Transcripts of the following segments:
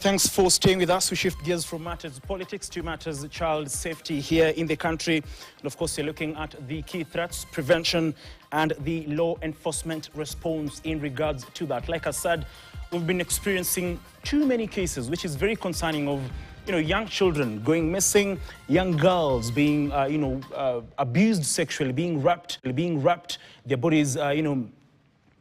Thanks for staying with us. We shift gears from matters politics to matters child safety here in the country. And of course, we're looking at the key threats, prevention, and the law enforcement response in regards to that. Like I said, we've been experiencing too many cases, which is very concerning, of young children going missing, young girls being abused sexually, being raped, their bodies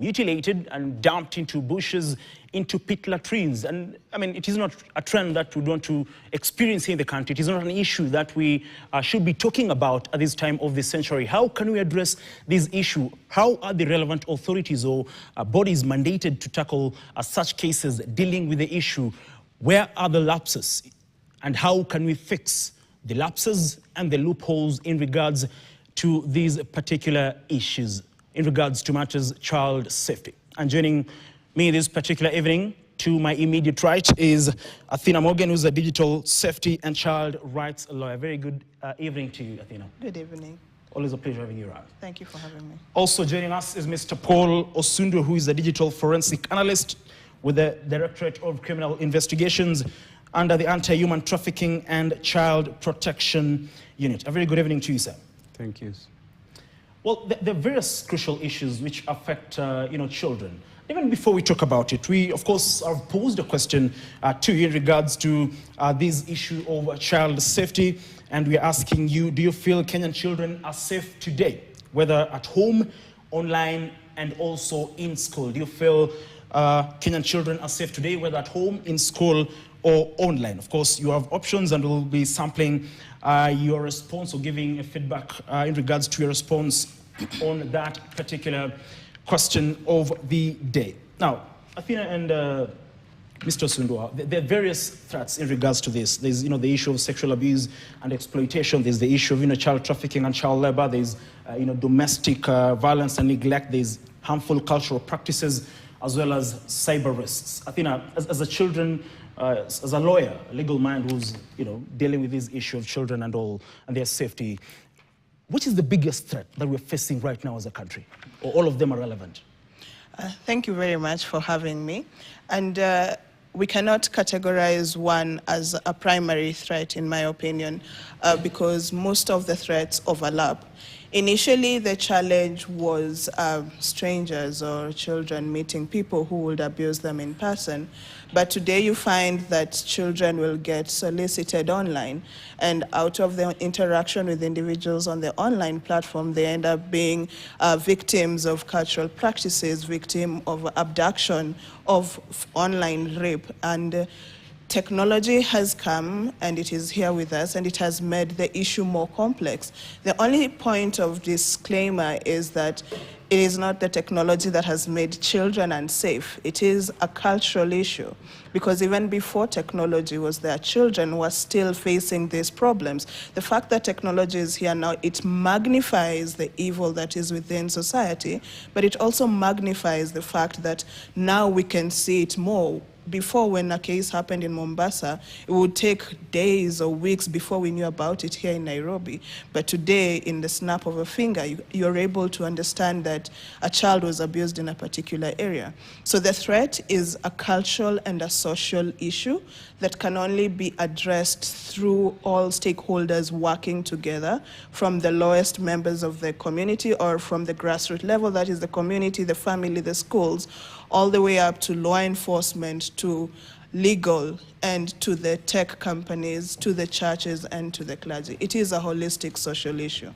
mutilated and dumped into bushes, into pit latrines. And I mean, it is not a trend that we want to experience here in the country. It is not an issue that we should be talking about at this time of the century. How can we address this issue? How are the relevant authorities or bodies mandated to tackle such cases, dealing with the issue? Where are the lapses? And how can we fix the lapses and the loopholes in regards to these particular issues, in regards to matters child safety? And joining me this particular evening, to my immediate right, is Athena Morgan, who's a digital safety and child rights lawyer. Very good evening to you, Athena. Good evening. Always a pleasure having you around. Thank you for having me. Also joining us is Mr. Paul Osundu, who is a digital forensic analyst with the Directorate of Criminal Investigations under the Anti-Human Trafficking and Child Protection Unit. A very good evening to you, sir. Thank you. Well, there are various crucial issues which affect, children. Even before we talk about it, we, of course, have posed a question to you in regards to this issue of child safety. And we're asking you, do you feel Kenyan children are safe today, whether at home, online, and also in school? Do you feel Kenyan children are safe today, whether at home, in school, or online? Of course, you have options, and we'll be sampling your response or giving a feedback in regards to your response on that particular question of the day. Now, Athena and Mr. Sundua, there are various threats in regards to this. There's, the issue of sexual abuse and exploitation. There's the issue of, child trafficking and child labor. There's, domestic violence and neglect. There's harmful cultural practices, as well as cyber risks. Athena, as a children, as a lawyer, a legal mind who's, dealing with this issue of children and all, and their safety, which is the biggest threat that we're facing right now as a country? Or all of them are relevant? Thank you very much for having me. And we cannot categorize one as a primary threat, in my opinion, because most of the threats overlap. Initially, the challenge was strangers or children meeting people who would abuse them in person. But today you find that children will get solicited online, and out of the interaction with individuals on the online platform, they end up being victims of cultural practices, victim of abduction, of online rape. And technology has come, and it is here with us, and it has made the issue more complex. The only point of disclaimer is that it is not the technology that has made children unsafe. It is a cultural issue, because even before technology was there, children were still facing these problems. The fact that technology is here now, it magnifies the evil that is within society, but it also magnifies the fact that now we can see it more. Before, when a case happened in Mombasa, it would take days or weeks before we knew about it here in Nairobi. But today, in the snap of a finger, you're able to understand that a child was abused in a particular area. So the threat is a cultural and a social issue that can only be addressed through all stakeholders working together, from the lowest members of the community or from the grassroots level, that is the community, the family, the schools, all the way up to law enforcement, to legal, and to the tech companies, to the churches, and to the clergy. It is a holistic social issue.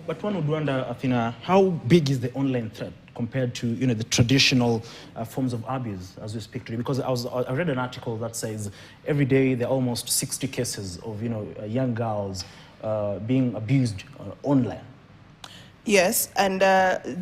But one would wonder, Athena, how big is the online threat compared to the traditional forms of abuse as we speak today? Because I read an article that says every day there are almost 60 cases of young girls being abused online. Yes, and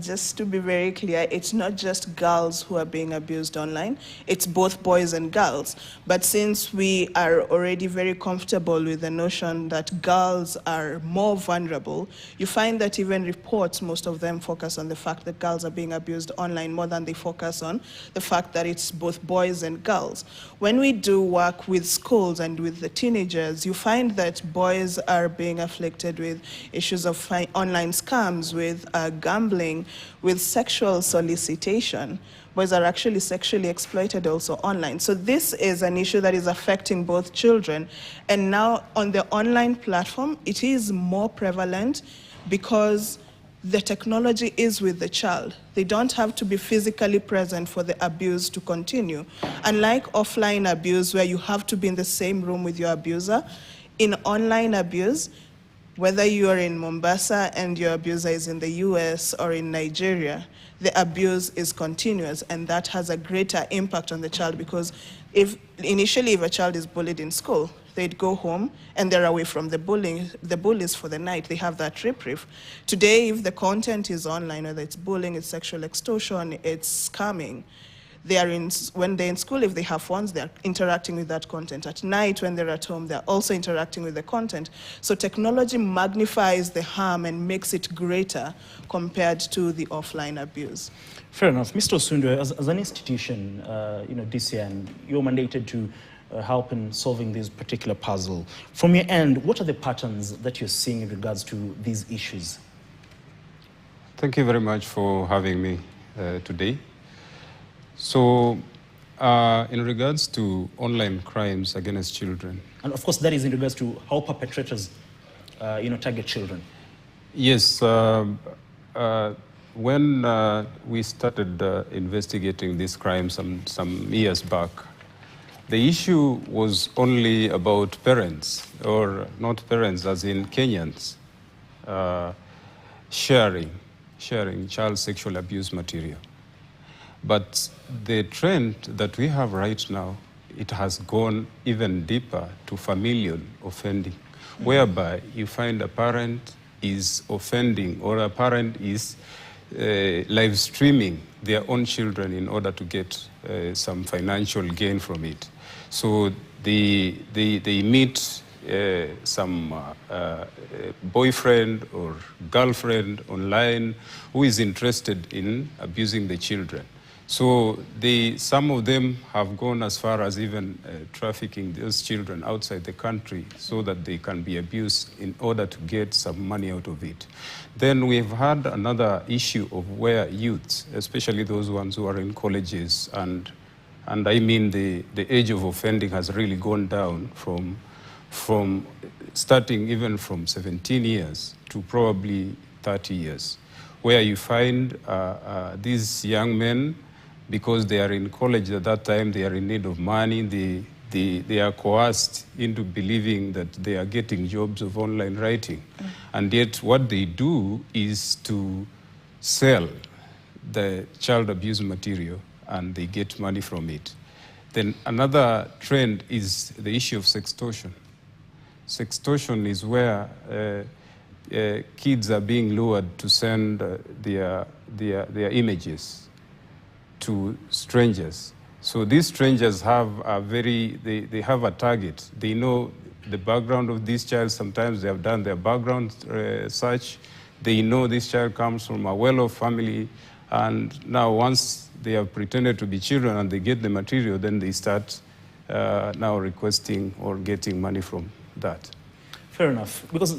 just to be very clear, it's not just girls who are being abused online, it's both boys and girls. But since we are already very comfortable with the notion that girls are more vulnerable, you find that even reports, most of them focus on the fact that girls are being abused online more than they focus on the fact that it's both boys and girls. When we do work with schools and with the teenagers, you find that boys are being afflicted with issues of online scams, with gambling, with sexual solicitation, boys are actually sexually exploited also online. So this is an issue that is affecting both children. And now on the online platform, it is more prevalent because the technology is with the child. They don't have to be physically present for the abuse to continue. Unlike offline abuse, where you have to be in the same room with your abuser, in online abuse, whether you are in Mombasa and your abuser is in the US or in Nigeria, the abuse is continuous, and that has a greater impact on the child, because if a child is bullied in school, they'd go home and they're away from the bullies for the night. They have that reprieve. Today, if the content is online, whether it's bullying, it's sexual extortion, it's scamming, when they're in school, if they have phones, they're interacting with that content. At night, when they're at home, they're also interacting with the content. So technology magnifies the harm and makes it greater compared to the offline abuse. Fair enough. Mr. Osundwe, as an institution, DCN, you're mandated to help in solving this particular puzzle. From your end, what are the patterns that you're seeing in regards to these issues? Thank you very much for having me today. So, in regards to online crimes against children. And of course, that is in regards to how perpetrators, target children. Yes. When we started investigating these crimes some years back, the issue was only about parents, or not parents, as in Kenyans, sharing child sexual abuse material. But the trend that we have right now, it has gone even deeper to familial offending, whereby you find a parent is offending, or a parent is live streaming their own children in order to get some financial gain from it. So they meet some boyfriend or girlfriend online who is interested in abusing the children. So some of them have gone as far as even trafficking those children outside the country so that they can be abused in order to get some money out of it. Then we've had another issue of where youths, especially those ones who are in colleges, and I mean the age of offending has really gone down from starting even from 17 years to probably 30 years, where you find these young men, because they are in college at that time, they are in need of money, they are coerced into believing that they are getting jobs of online writing. And yet what they do is to sell the child abuse material and they get money from it. Then another trend is the issue of sextortion. Sextortion is where kids are being lured to send their images to strangers. So these strangers have they have a target. They know the background of this child. Sometimes they have done their background search. They know this child comes from a well-off family, and now once they have pretended to be children and they get the material, then they start now requesting or getting money from that. Fair enough. Because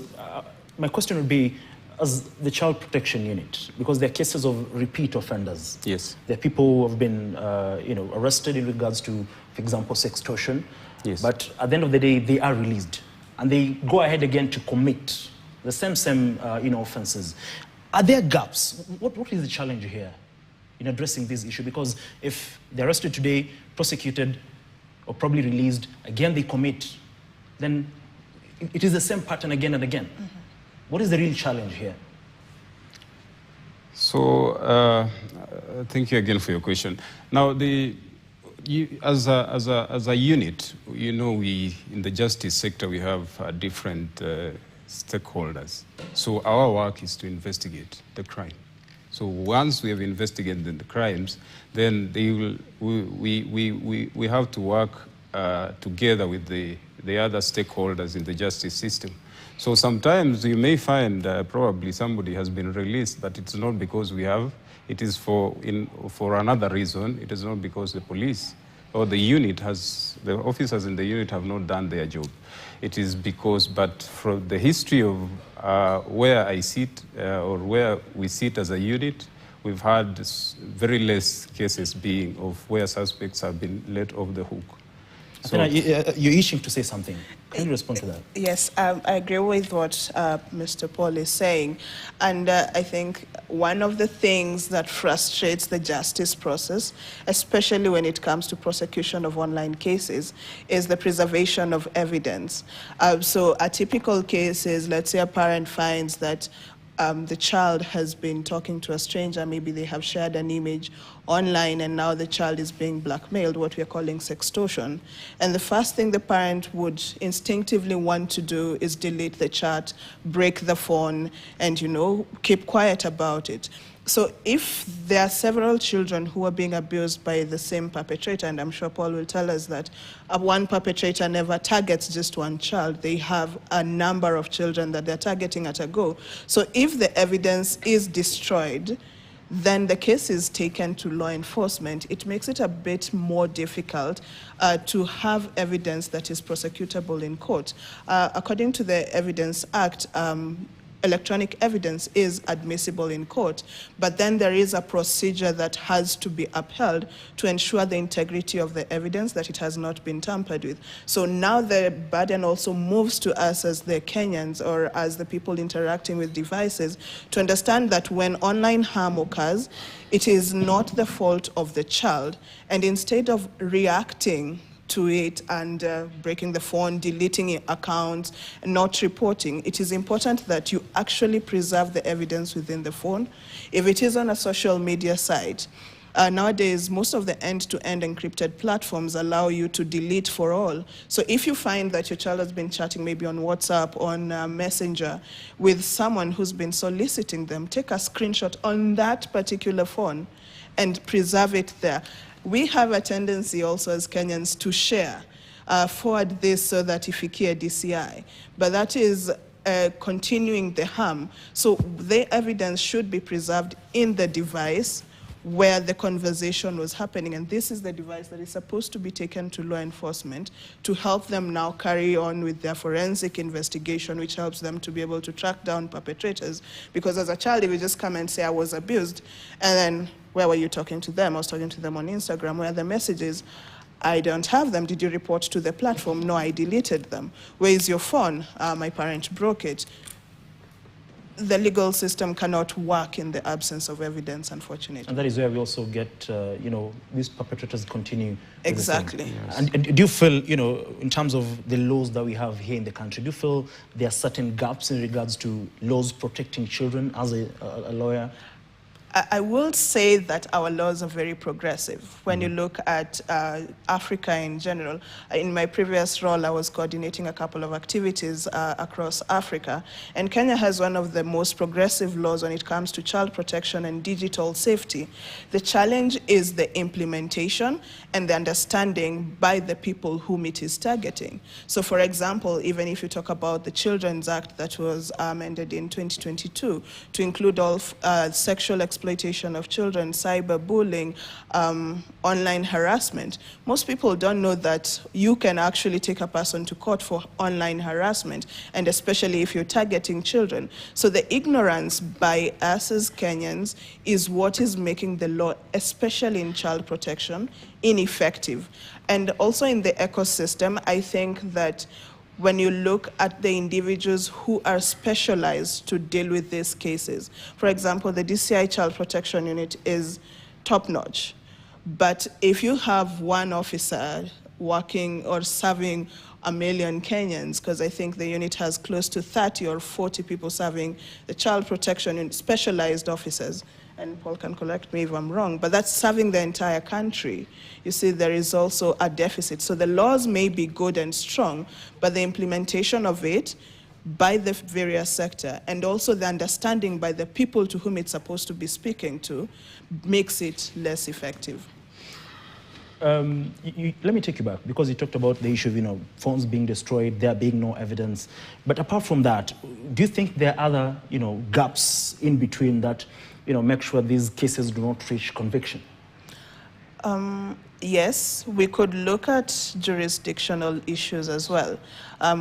my question would be, as the Child Protection Unit, because there are cases of repeat offenders. Yes. There are people who have been, arrested in regards to, for example, sextortion. Yes. But at the end of the day, they are released, and they go ahead again to commit the same offenses. Are there gaps? What is the challenge here in addressing this issue? Because if they're arrested today, prosecuted, or probably released, again they commit, then it is the same pattern again and again. Mm-hmm. What is the real challenge here? So, thank you again for your question. Now, as a unit, we in the justice sector we have different stakeholders. So our work is to investigate the crime. So once we have investigated the crimes, then we have to work together with the other stakeholders in the justice system. So sometimes you may find probably somebody has been released, but it's not because it is for another reason. It is not because the police or the officers in the unit have not done their job. It is because, but from the history of where I sit or where we sit as a unit, we've had very less cases being of where suspects have been let off the hook. So, you're itching to say something. Can you respond to that? Yes, I agree with what Mr. Paul is saying. And I think one of the things that frustrates the justice process, especially when it comes to prosecution of online cases, is the preservation of evidence. So a typical case is, let's say a parent finds that the child has been talking to a stranger, maybe they have shared an image online and now the child is being blackmailed, what we are calling sextortion. And the first thing the parent would instinctively want to do is delete the chat, break the phone, and, keep quiet about it. So if there are several children who are being abused by the same perpetrator, and I'm sure Paul will tell us that one perpetrator never targets just one child, they have a number of children that they're targeting at a go. So if the evidence is destroyed, then the case is taken to law enforcement. It makes it a bit more difficult to have evidence that is prosecutable in court. According to the Evidence Act, electronic evidence is admissible in court, but then there is a procedure that has to be upheld to ensure the integrity of the evidence, that it has not been tampered with. So now the burden also moves to us as the Kenyans, or as the people interacting with devices, to understand that when online harm occurs, it is not the fault of the child, and instead of reacting to it and breaking the phone, deleting accounts, and not reporting, it is important that you actually preserve the evidence within the phone. If it is on a social media site, nowadays, most of the end-to-end encrypted platforms allow you to delete for all. So if you find that your child has been chatting maybe on WhatsApp, on Messenger, with someone who's been soliciting them, take a screenshot on that particular phone and preserve it there. We have a tendency also as Kenyans to share, forward this so that ifikie DCI, but that is continuing the harm. So the evidence should be preserved in the device where the conversation was happening, and this is the device that is supposed to be taken to law enforcement to help them now carry on with their forensic investigation, which helps them to be able to track down perpetrators. Because as a child, if you just come and say, I was abused, and then where were you talking to them? I was talking to them on Instagram. Where are the messages? I don't have them. Did you report to the platform? No, I deleted them. Where is your phone? My parent broke it. The legal system cannot work in the absence of evidence, unfortunately. And that is where we also get, these perpetrators continue. Exactly. Yes. And do you feel, in terms of the laws that we have here in the country, do you feel there are certain gaps in regards to laws protecting children as a lawyer? I will say that our laws are very progressive. When you look at Africa in general, in my previous role, I was coordinating a couple of activities across Africa, and Kenya has one of the most progressive laws when it comes to child protection and digital safety. The challenge is the implementation and the understanding by the people whom it is targeting. So for example, even if you talk about the Children's Act that was amended in 2022 to include all sexual exploitation of children, cyberbullying, online harassment. Most people don't know that you can actually take a person to court for online harassment, and especially if you're targeting children. So the ignorance by us as Kenyans is what is making the law, especially in child protection, ineffective. And also in the ecosystem, I think that when you look at the individuals who are specialized to deal with these cases. For example, the DCI Child Protection Unit is top-notch. But if you have one officer working or serving 1 million Kenyans, because I think the unit has close to 30 or 40 people serving the child protection unit, specialized officers, and Paul can correct me if I'm wrong, but that's serving the entire country. You see, there is also a deficit. So the laws may be good and strong, but the implementation of it by the various sector and also the understanding by the people to whom it's supposed to be speaking to makes it less effective. Let me take you back, because you talked about the issue of phones being destroyed, there being no evidence. But apart from that, do you think there are other gaps in between that make sure these cases do not reach conviction? Yes, we could look at jurisdictional issues as well.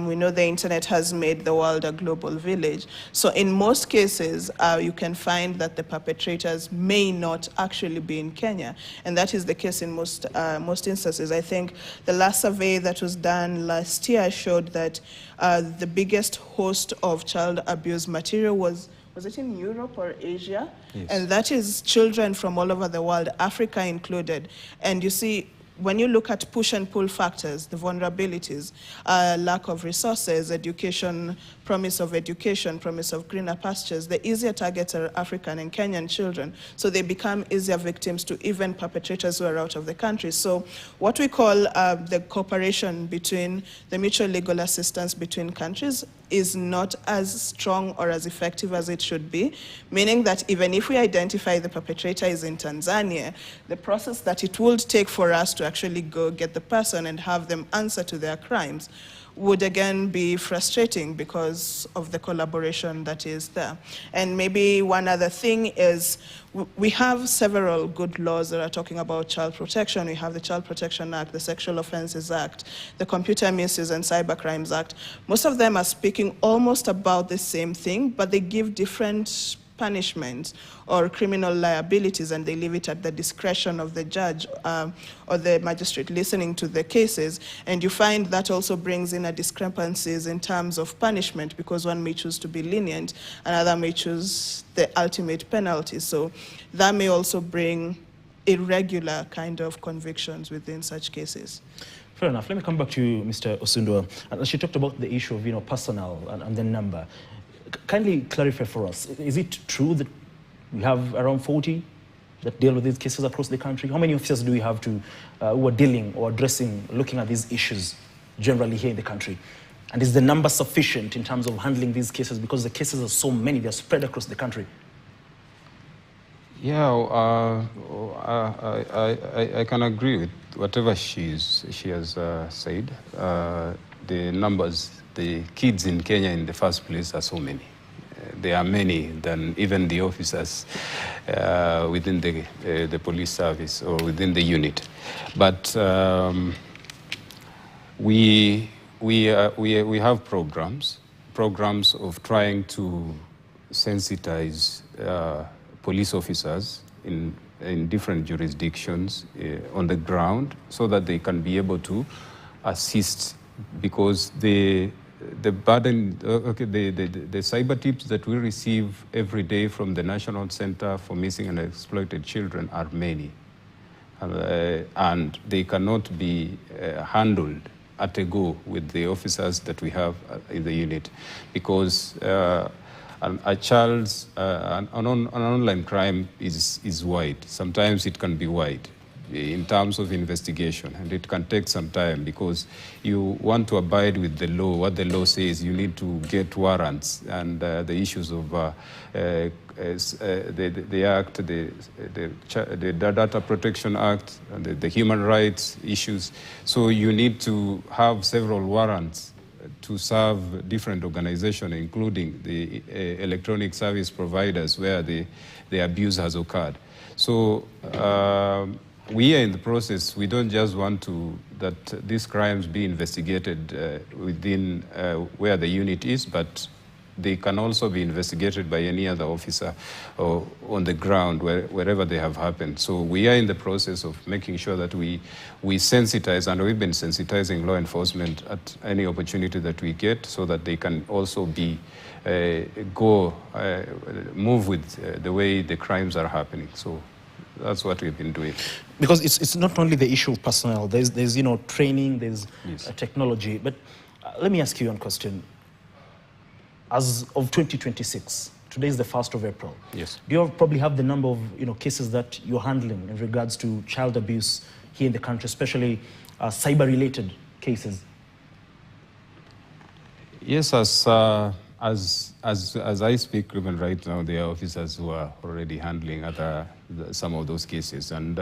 We know the internet has made the world a global village. So in most cases, you can find that the perpetrators may not actually be in Kenya. And that is the case in most instances. I think the last survey that was done last year showed that the biggest host of child abuse material was it in Europe or Asia? Yes. And that is children from all over the world, Africa included. And you see, when you look at push and pull factors, the vulnerabilities, lack of resources, education, promise of greener pastures, the easier targets are African and Kenyan children. So they become easier victims to even perpetrators who are out of the country. So what we call the cooperation between the mutual legal assistance between countries is not as strong or as effective as it should be, meaning that even if we identify the perpetrator is in Tanzania, the process that it would take for us to actually go get the person and have them answer to their crimes would again be frustrating because of the collaboration that is there. And maybe one other thing is we have several good laws that are talking about child protection. We have the Child Protection Act, the Sexual Offences Act, the Computer Misuse and Cybercrimes Act. Most of them are speaking almost about the same thing, but they give different punishments or criminal liabilities, and they leave it at the discretion of the judge or the magistrate listening to the cases. And you find that also brings in a discrepancies in terms of punishment, because one may choose to be lenient, another may choose the ultimate penalty. So that may also bring irregular kind of convictions within such cases. Fair enough. Let me come back to you, Mr. Osundwa. And she talked about the issue of, personnel and the number. Kindly clarify for us, is it true that we have around 40 that deal with these cases across the country? How many officers do we have who are dealing or addressing, looking at these issues generally here in the country? And is the number sufficient in terms of handling these cases? Because the cases are so many, they're spread across the country. Yeah, I can agree with whatever she has said. The numbers, the kids in Kenya in the first place are so many. There are many than even the officers within the police service or within the unit. But we have programs of trying to sensitize police officers in different jurisdictions on the ground, so that they can be able to assist, because the burden, the cyber tips that we receive every day from the National Center for Missing and Exploited Children are many, and they cannot be handled at a go with the officers that we have in the unit, because a child's an online crime is wide. Sometimes it can be wide in terms of investigation, and it can take some time, because you want to abide with the law. What the law says, you need to get warrants, and the issues of the Act, the Data Protection Act, and the human rights issues. So you need to have several warrants to serve different organizations, including the electronic service providers where the abuse has occurred. So we are in the process. We don't just want that these crimes be investigated within where the unit is, but they can also be investigated by any other officer or on the ground wherever they have happened. So we are in the process of making sure that we sensitize, and we've been sensitizing law enforcement at any opportunity that we get, so that they can also be move with the way the crimes are happening. So that's what we've been doing. Because it's not only the issue of personnel. There's training, there's Yes. Technology. But let me ask you one question. As of 2026, today is the 1st of April. Yes. Do you probably have the number of cases that you're handling in regards to child abuse here in the country, especially cyber-related cases? Yes, as I speak, even right now, there are officers who are already handling some of those cases. And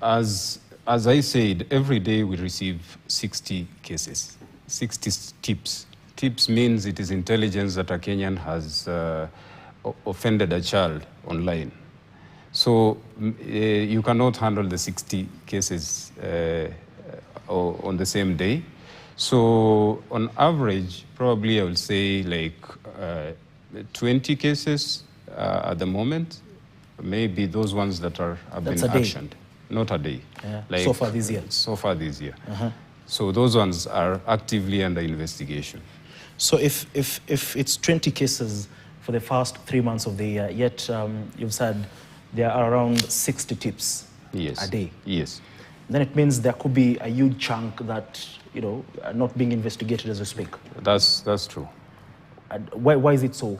as I said, every day we receive 60 cases, 60 tips. Tips means it is intelligence that a Kenyan has offended a child online. So you cannot handle the 60 cases on the same day. So on average, probably I would say like 20 cases at the moment. Maybe those ones that have been actioned. Not a day. Yeah. Like, so far this year? So far this year. So those ones are actively under investigation. So if it's 20 cases for the first 3 months of the year, yet you've said there are around 60 tips a day. Yes. Then it means there could be a huge chunk that, you know, are not being investigated as we speak. That's true. And why is it so?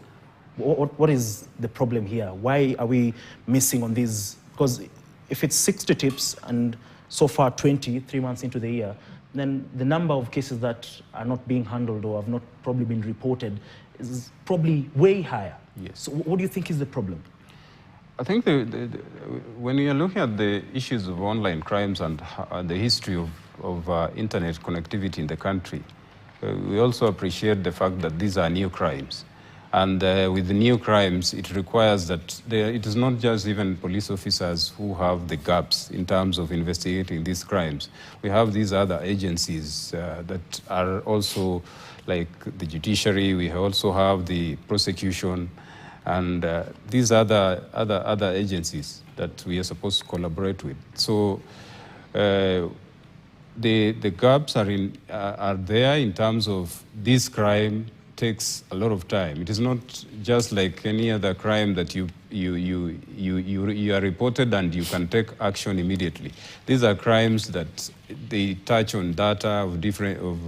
What is the problem here? Why are we missing on these? Because if it's 60 tips and so far 20, 3 months into the year, then the number of cases that are not being handled or have not probably been reported is probably way higher. Yes. So what do you think is the problem? I think when you're looking at the issues of online crimes and the history of internet connectivity in the country, we also appreciate the fact that these are new crimes. And with the new crimes, it requires that it is not just even police officers who have the gaps in terms of investigating these crimes. We have these other agencies that are also like the judiciary. We also have the prosecution. And these other agencies that we are supposed to collaborate with. So the gaps are there in terms of this crime takes a lot of time. It is not just like any other crime that you are reported and you can take action immediately. These are crimes that they touch on data of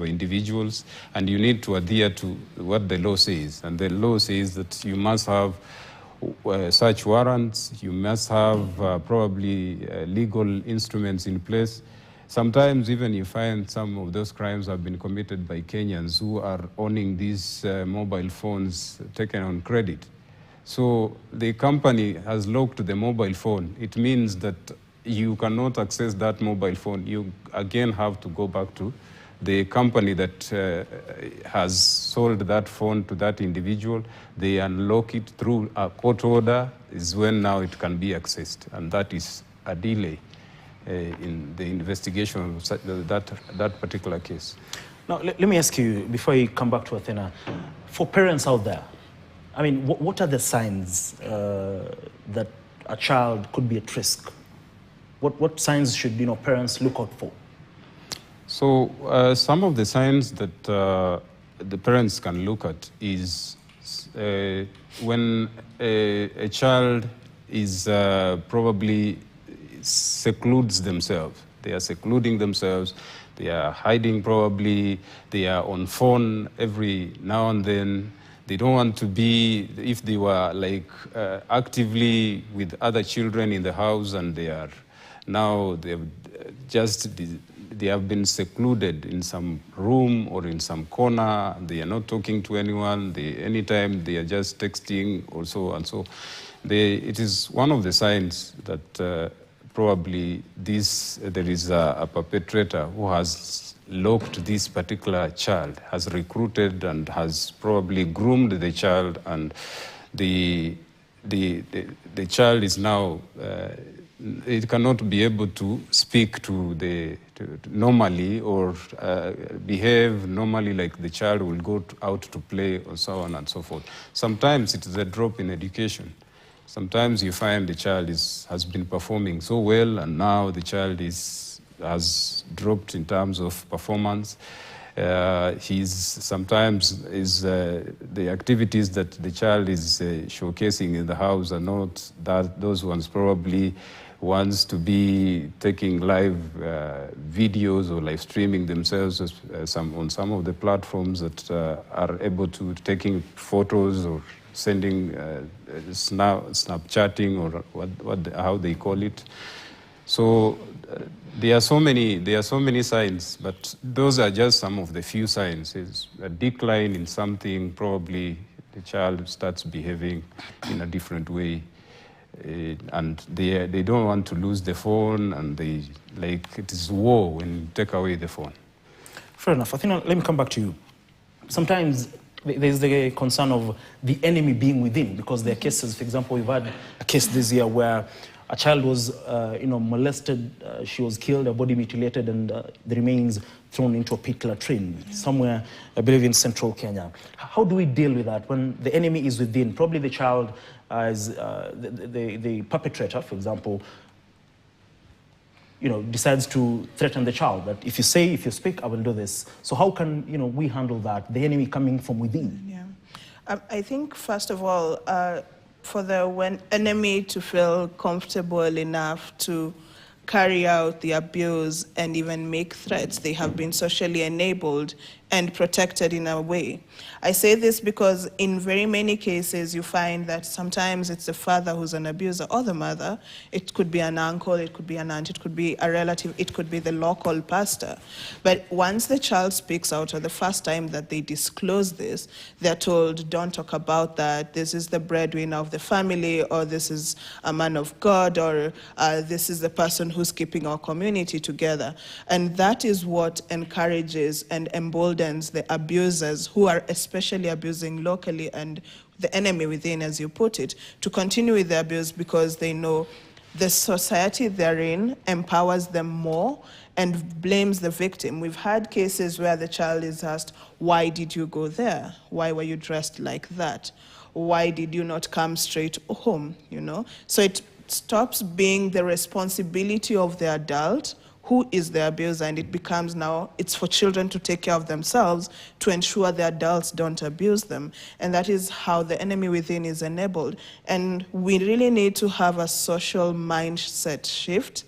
individuals, and you need to adhere to what the law says. And the law says that you must have search warrants, you must have probably legal instruments in place. Sometimes even you find some of those crimes have been committed by Kenyans who are owning these mobile phones taken on credit. So the company has locked the mobile phone. It means that you cannot access that mobile phone. You again have to go back to the company that has sold that phone to that individual. They unlock it through a court order, is when now it can be accessed. And that is a delay in the investigation of that particular case. Now, let me ask you, before you come back to Athena, for parents out there, I mean, what are the signs that a child could be at risk? What signs should parents look out for? So some of the signs that the parents can look at is when a child is probably secludes themselves. They are secluding themselves. They are hiding probably. They are on phone every now and then. They don't want to be, if they were like actively with other children in the house, and they are now they have been secluded in some room or in some corner. They are not talking to anyone. Anytime they are just texting or so and so. It is one of the signs that probably there is a perpetrator who has locked this particular child, has recruited and has probably groomed the child, and the child is now it cannot be able to speak normally or behave normally like the child will go out to play or so on and so forth. Sometimes it is a drop in education. Sometimes you find the child has been performing so well, and now the child has dropped in terms of performance. Sometimes the activities that the child is showcasing in the house are not those ones. Probably wants to be taking live videos or live streaming themselves on some of the platforms that are able to taking photos or sending Snapchatting or how they call it. So there are so many signs, but those are just some of the few signs. It's a decline in something. Probably the child starts behaving in a different way, and they don't want to lose the phone, and it is war when you take away the phone. Fair enough. I think let me come back to you. Sometimes there's the concern of the enemy being within, because there are cases, for example, we've had a case this year where a child was, molested, she was killed, her body mutilated, and the remains thrown into a pit latrine somewhere, I believe, in central Kenya. How do we deal with that when the enemy is within? Probably the child is the perpetrator, for example, decides to threaten the child that if you speak, I will do this. So how can, we handle that, the enemy coming from within? Yeah. I think, first of all, for the enemy to feel comfortable enough to carry out the abuse and even make threats, they have been socially enabled and protected in a way. I say this because in very many cases you find that sometimes it's the father who's an abuser or the mother. It could be an uncle, it could be an aunt, it could be a relative, it could be the local pastor. But once the child speaks out, or the first time that they disclose this, they're told, don't talk about that, this is the breadwinner of the family, or this is a man of God, or this is the person who's keeping our community together. And that is what encourages and emboldens the abusers who are especially abusing locally and the enemy within, as you put it, to continue with the abuse because they know the society they're in empowers them more and blames the victim. We've had cases where the child is asked, why did you go there? Why were you dressed like that? Why did you not come straight home? So it stops being the responsibility of the adult who is the abuser, and it becomes now it's for children to take care of themselves to ensure the adults don't abuse them. And that is how the enemy within is enabled. And we really need to have a social mindset shift.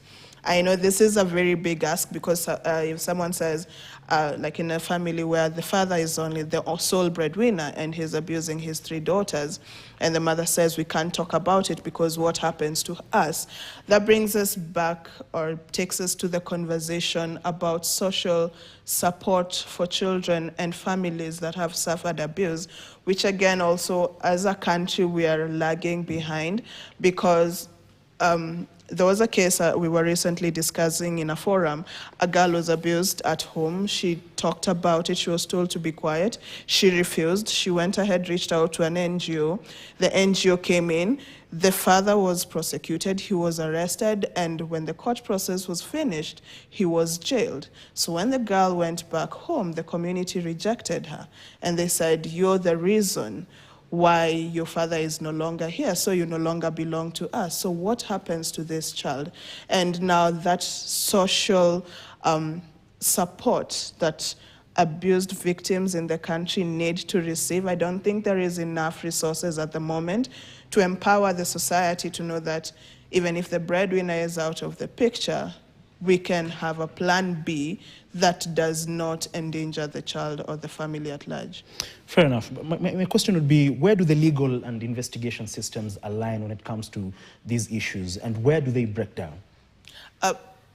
I know this is a very big ask because if someone says, like in a family where the father is only the sole breadwinner and he's abusing his 3 daughters, and the mother says we can't talk about it because what happens to us, that brings us back or takes us to the conversation about social support for children and families that have suffered abuse, which again also as a country we are lagging behind because there was a case we were recently discussing in a forum. A girl was abused at home. She talked about it. She was told to be quiet. She refused. She went ahead, reached out to an NGO. The NGO came in. The father was prosecuted. He was arrested. And when the court process was finished, he was jailed. So when the girl went back home, the community rejected her. And they said, you're the reason why your father is no longer here, so you no longer belong to us. So what happens to this child? And now that social support that abused victims in the country need to receive, I don't think there is enough resources at the moment to empower the society to know that even if the breadwinner is out of the picture, we can have a plan B that does not endanger the child or the family at large. Fair enough. My question would be, where do the legal and investigation systems align when it comes to these issues, and where do they break down?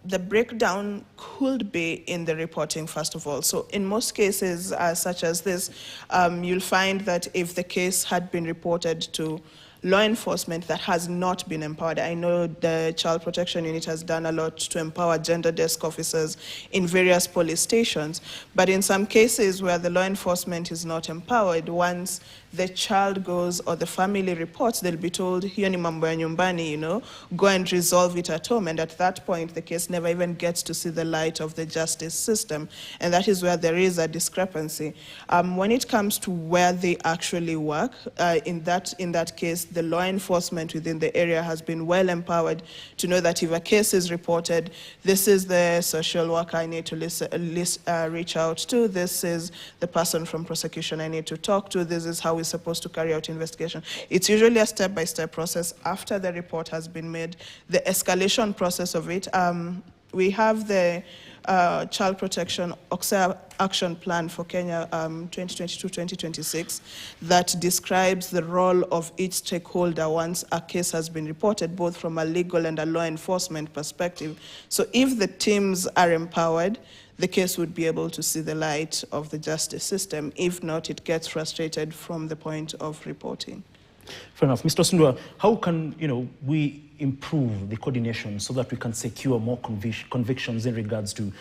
The breakdown could be in the reporting, first of all. So in most cases such as this, you'll find that if the case had been reported to law enforcement that has not been empowered. I know the Child Protection Unit has done a lot to empower gender desk officers in various police stations, but in some cases where the law enforcement is not empowered, once the child goes or the family reports, they'll be told, hiyo ni mambo ya nyumbani, go and resolve it at home. And at that point, the case never even gets to see the light of the justice system. And that is where there is a discrepancy. When it comes to where they actually work, in that case, the law enforcement within the area has been well empowered to know that if a case is reported, this is the social worker I need to reach out to, this is the person from prosecution I need to talk to, this is how we're supposed to carry out investigation. It's usually a step-by-step process after the report has been made. The escalation process of it, we have the Child Protection Action Plan for Kenya 2022-2026 that describes the role of each stakeholder once a case has been reported, both from a legal and a law enforcement perspective. So if the teams are empowered, the case would be able to see the light of the justice system. If not, it gets frustrated from the point of reporting. Fair enough. Mr. Osundwa, how can we improve the coordination so that we can secure more convictions in regards to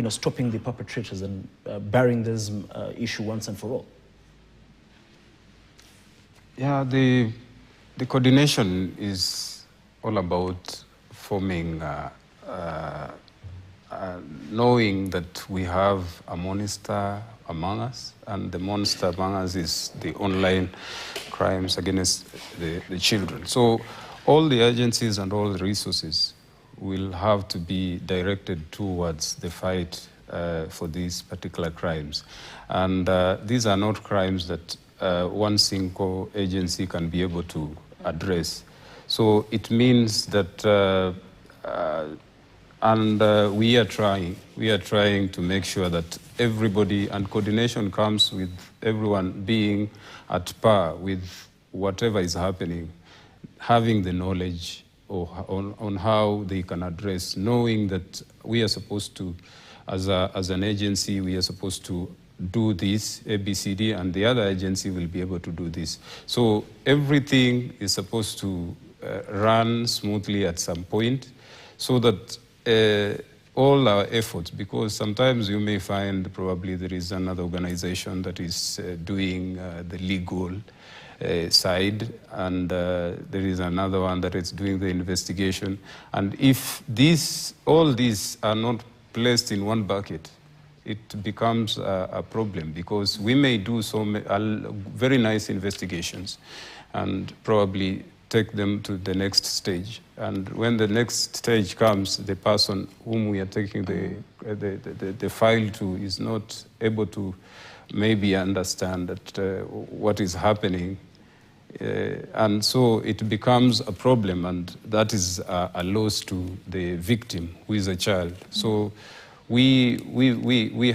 stopping the perpetrators and burying this issue once and for all? Yeah, the coordination is all about forming, knowing that we have a monster among us, and the monster among us is the online crimes against the children. So all the agencies and all the resources will have to be directed towards the fight for these particular crimes. And these are not crimes that one single agency can be able to address. So it means that, we are trying to make sure that everybody, and coordination comes with everyone being at par with whatever is happening, having the knowledge on how they can address, knowing that we are supposed to, as an agency, we are supposed to do this, ABCD, and the other agency will be able to do this. So everything is supposed to run smoothly at some point, so that all our efforts, because sometimes you may find probably there is another organization that is doing the legal side, and there is another one that is doing the investigation. And if all these are not placed in one bucket, it becomes a problem, because we may do very nice investigations and probably take them to the next stage. And when the next stage comes, the person whom we are taking the file to is not able to maybe understand that what is happening. And so it becomes a problem, and that is a loss to the victim, who is a child. So we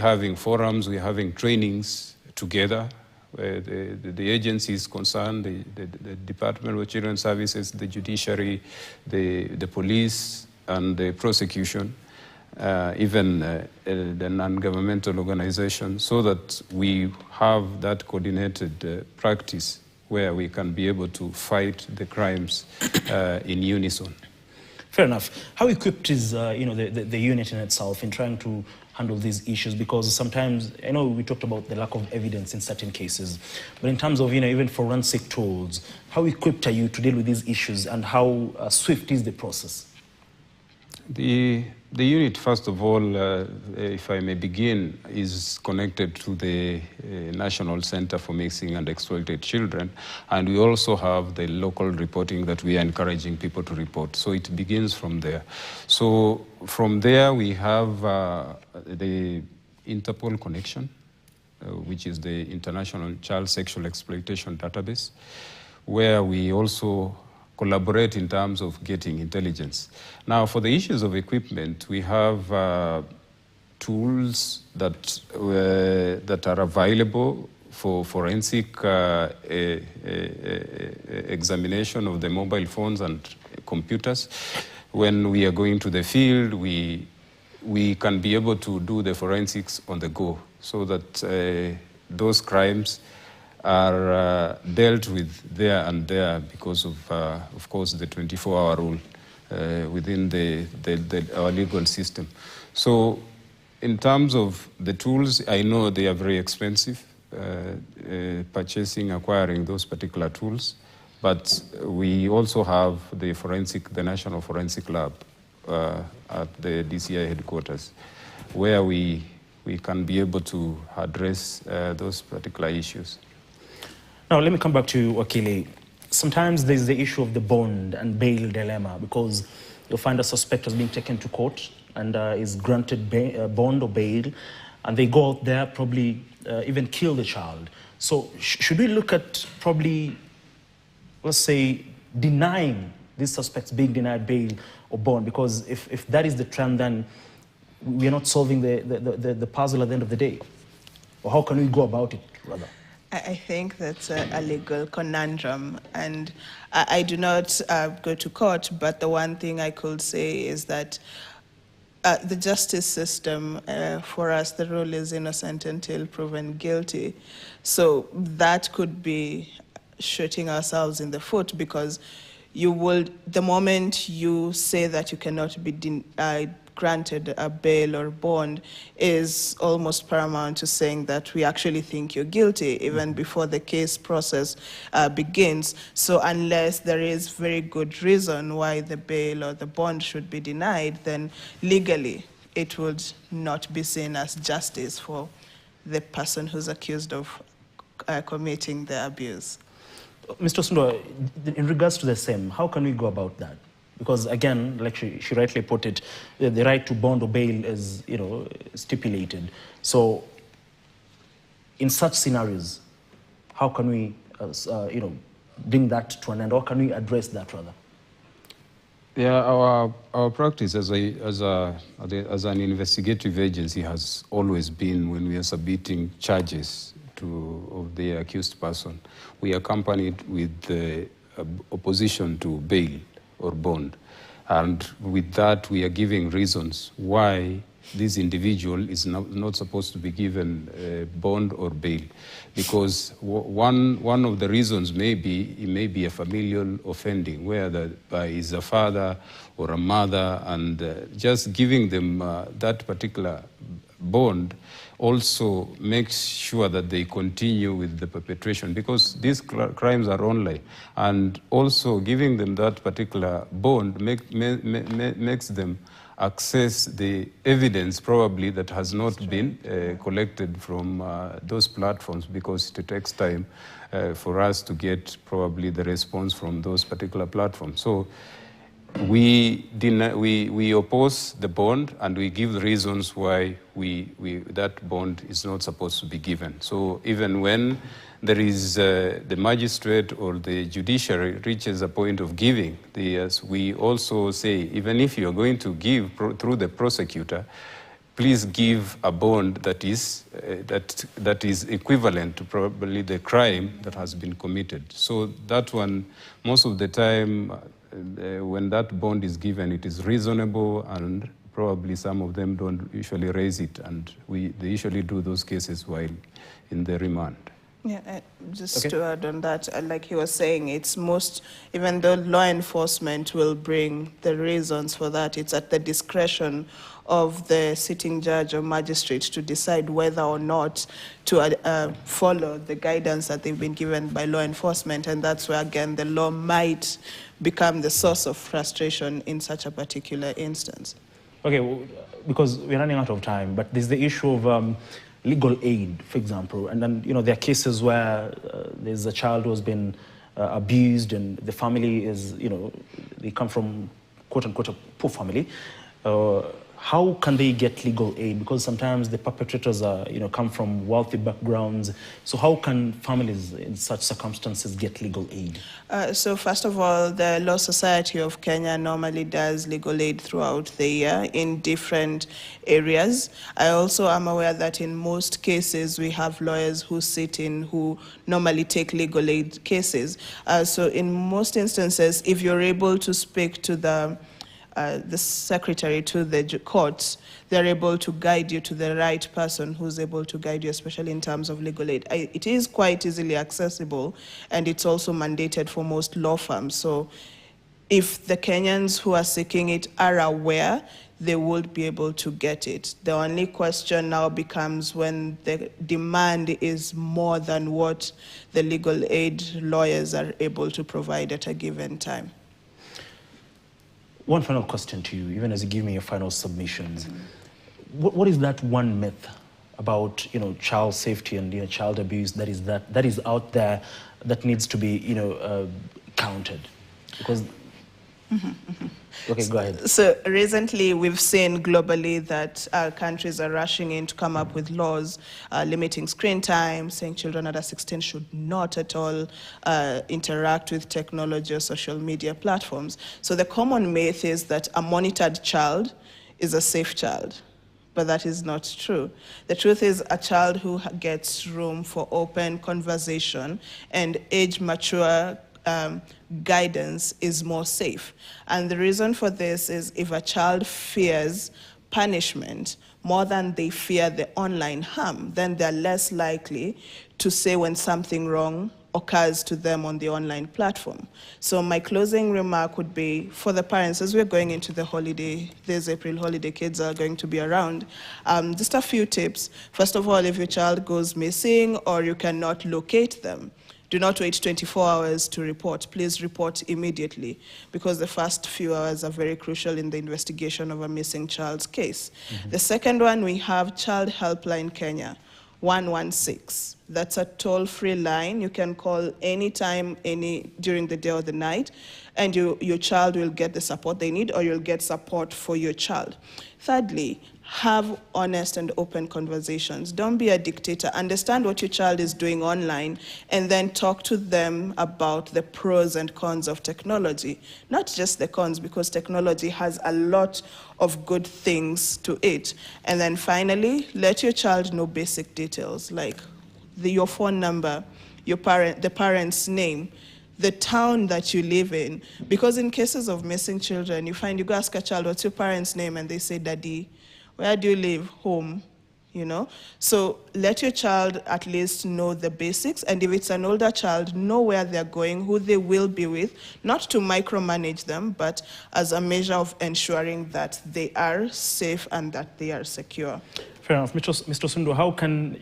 having forums, we're having trainings together. The agency is concerned, the Department of Children's Services, the judiciary, the police, and the prosecution, even the non-governmental organization, so that we have that coordinated practice where we can be able to fight the crimes in unison. Fair enough. How equipped is the unit in itself in trying to handle these issues? Because sometimes, I know we talked about the lack of evidence in certain cases, but in terms of even forensic tools, how equipped are you to deal with these issues, and how swift is the process? The unit, first of all, if I may begin, is connected to the National Center for Missing and Exploited Children, and we also have the local reporting that we are encouraging people to report. So it begins from there. So from there, we have the Interpol connection, which is the International Child Sexual Exploitation Database, where we also collaborate in terms of getting intelligence. Now, for the issues of equipment, we have tools that are available for forensic examination of the mobile phones and computers. When we are going to the field, we can be able to do the forensics on the go, so that those crimes are dealt with there and there, because of course, the 24-hour rule within our legal system. So in terms of the tools, I know they are very expensive, acquiring those particular tools, but we also have the National Forensic Lab at the DCI headquarters, where we can be able to address those particular issues. Now, let me come back to Wakili. Sometimes there's the issue of the bond and bail dilemma, because you'll find a suspect has been taken to court and is granted bond or bail, and they go out there, probably even kill the child. So should we look at probably, let's say, denying these suspects being denied bail or bond? Because if that is the trend, then we're not solving the puzzle at the end of the day. Or how can we go about it, rather? I think that's a legal conundrum, and I do not go to court, but the one thing I could say is that the justice system, for us, the rule is innocent until proven guilty. So that could be shooting ourselves in the foot, because the moment you say that you cannot be granted a bail or bond is almost paramount to saying that we actually think you're guilty even before the case process begins. So unless there is very good reason why the bail or the bond should be denied, then legally it would not be seen as justice for the person who's accused of committing the abuse. Mr. Sundwa, in regards to the same, how can we go about that? Because again, like she rightly put it, the right to bond or bail is, stipulated. So in such scenarios, how can we, bring that to an end, or can we address that rather? Yeah, our practice as an investigative agency has always been, when we are submitting charges of the accused person, we accompany it with the opposition to bail or bond. And with that, we are giving reasons why this individual is not supposed to be given bond or bail. Because one of the reasons may be a familial offending, where is a father or a mother, and just giving them that particular bond also makes sure that they continue with the perpetration, because these crimes are online, and also giving them that particular bond makes them access the evidence probably that has not been collected from those platforms, because it takes time for us to get probably the response from those particular platforms. So we oppose the bond, and we give the reasons why that bond is not supposed to be given. So even when there is the magistrate or the judiciary reaches a point of giving, we also say, even if you're going to give through the prosecutor, please give a bond that is equivalent to probably the crime that has been committed. So that one, most of the time, when that bond is given, it is reasonable, and probably some of them don't usually raise it, and they usually do those cases while in the remand. Yeah, just to add on that, like he was saying, it's even though law enforcement will bring the reasons for that, it's at the discretion of the sitting judge or magistrate to decide whether or not to follow the guidance that they've been given by law enforcement. And that's where, again, the law might become the source of frustration in such a particular instance. Okay, well, because we're running out of time, but there's the issue of legal aid, for example, and then there are cases where there's a child who has been abused, and the family is, they come from quote unquote a poor family. How can they get legal aid? Because sometimes the perpetrators are, come from wealthy backgrounds. So how can families in such circumstances get legal aid? So first of all, the Law Society of Kenya normally does legal aid throughout the year in different areas. I also am aware that in most cases we have lawyers who sit in who normally take legal aid cases. So in most instances, if you're able to speak to the secretary to the courts, they're able to guide you to the right person who's able to guide you, especially in terms of legal aid. It is quite easily accessible, and it's also mandated for most law firms. So if the Kenyans who are seeking it are aware, they would be able to get it. The only question now becomes when the demand is more than what the legal aid lawyers are able to provide at a given time. One final question to you, even as you give me your final submissions. What is that one myth about, child safety and child abuse that is out there that needs to be, countered? Because okay, go ahead. So recently we've seen globally that countries are rushing in to come up with laws limiting screen time, saying children under 16 should not at all interact with technology or social media platforms. So the common myth is that a monitored child is a safe child. But that is not true. The truth is a child who gets room for open conversation and age-mature guidance is more safe. And the reason for this is if a child fears punishment more than they fear the online harm, then they're less likely to say when something wrong occurs to them on the online platform. So my closing remark would be for the parents, as we're going into the holiday, this April holiday, kids are going to be around, just a few tips. First of all, if your child goes missing or you cannot locate them, do not wait 24 hours to report. Please report immediately, because the first few hours are very crucial in the investigation of a missing child's case. The second one, we have Child Helpline Kenya, 116. That's a toll-free line. You can call anytime, during the day or the night, and your child will get the support they need, or you'll get support for your child. Thirdly, have honest and open conversations. Don't be a dictator. Understand what your child is doing online, and then talk to them about the pros and cons of technology. Not just the cons, because technology has a lot of good things to it. And then finally, let your child know basic details, like your phone number, the parent's name, the town that you live in. Because in cases of missing children, you go ask a child, what's your parent's name? And they say, Daddy. Where do you live? Home, So let your child at least know the basics, and if it's an older child, know where they're going, who they will be with, not to micromanage them, but as a measure of ensuring that they are safe and that they are secure. Fair enough. Mr. Sundu, how can,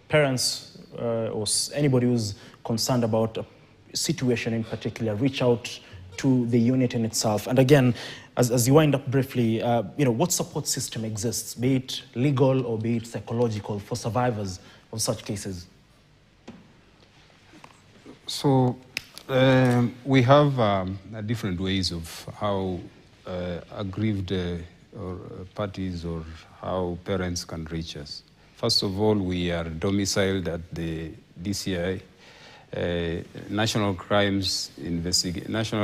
parents or anybody who's concerned about a situation in particular reach out to the unit in itself? And again, as you wind up briefly, what support system exists, be it legal or be it psychological, for survivors of such cases? So we have different ways of how aggrieved or parties or how parents can reach us. First of all, we are domiciled at the DCI, National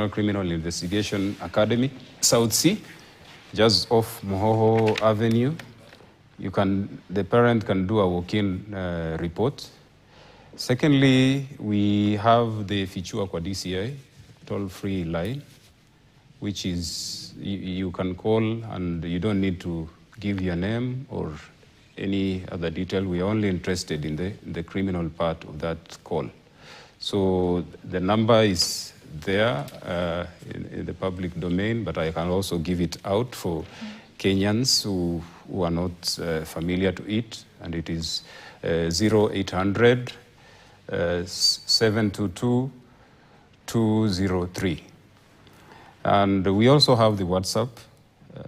Criminal Investigation Academy, South Sea, just off Mohoho Avenue. The parent can do a walk-in report. Secondly, we have the Fichua Kwa DCI toll-free line, which is you can call and you don't need to give your name or any other detail. We are only interested in the criminal part of that call. So the number is there in the public domain, but I can also give it out for Kenyans who are not familiar to it, and it is 0800 722 203. And we also have the WhatsApp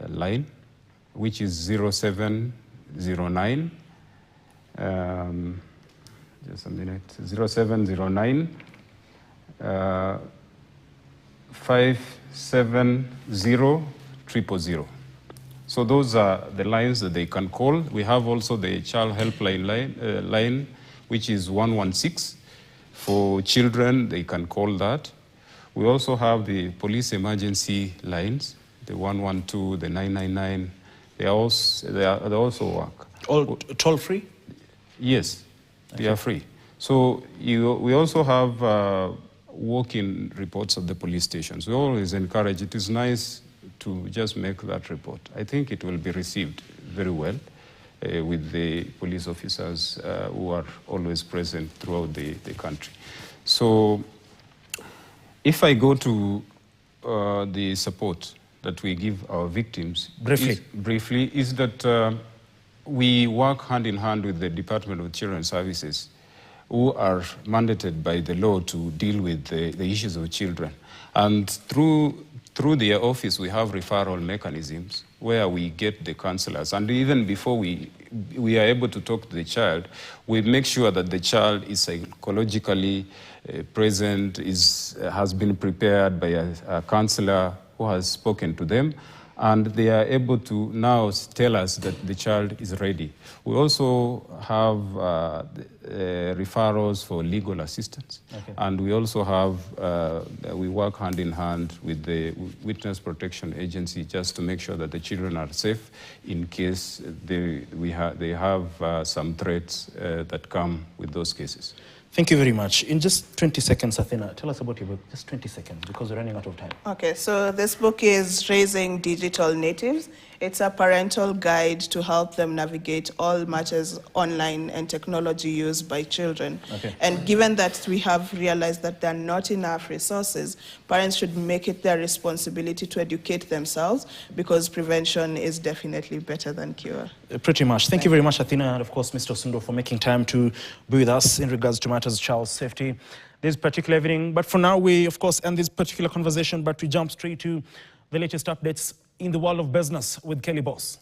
line, which is 0709 just a minute, 0709 570 000. So those are the lines that they can call. We have also the child helpline line, which is 116. For children, they can call that. We also have the police emergency lines, the 112, the 999. They also work. All toll free? Yes. They are free. So we also have walk-in reports at the police stations. We always encourage, it is nice to just make that report. I think it will be received very well with the police officers who are always present throughout the country. So if I go to the support that we give our victims, briefly is that we work hand in hand with the Department of Children's Services, who are mandated by the law to deal with the issues of children. And through their office, we have referral mechanisms where we get the counselors. And even before we are able to talk to the child, we make sure that the child is psychologically present, has been prepared by a counselor who has spoken to them, and they are able to now tell us that the child is ready. We also have referrals for legal assistance. Okay. And we also have, we work hand in hand with the Witness Protection Agency just to make sure that the children are safe in case they have some threats that come with those cases. Thank you very much. In just 20 seconds, Athena, tell us about your book. Just 20 seconds, because we're running out of time. Okay, so this book is Raising Digital Natives. It's a parental guide to help them navigate all matters online and technology used by children. Okay. And given that we have realized that there are not enough resources, parents should make it their responsibility to educate themselves, because prevention is definitely better than cure. Pretty much. Thank you very much, Athena, and of course, Mr. Sundo, for making time to be with us in regards to matters of child safety this particular evening. But for now, we, of course, end this particular conversation, but we jump straight to the latest updates in the world of business with Kelly Boss.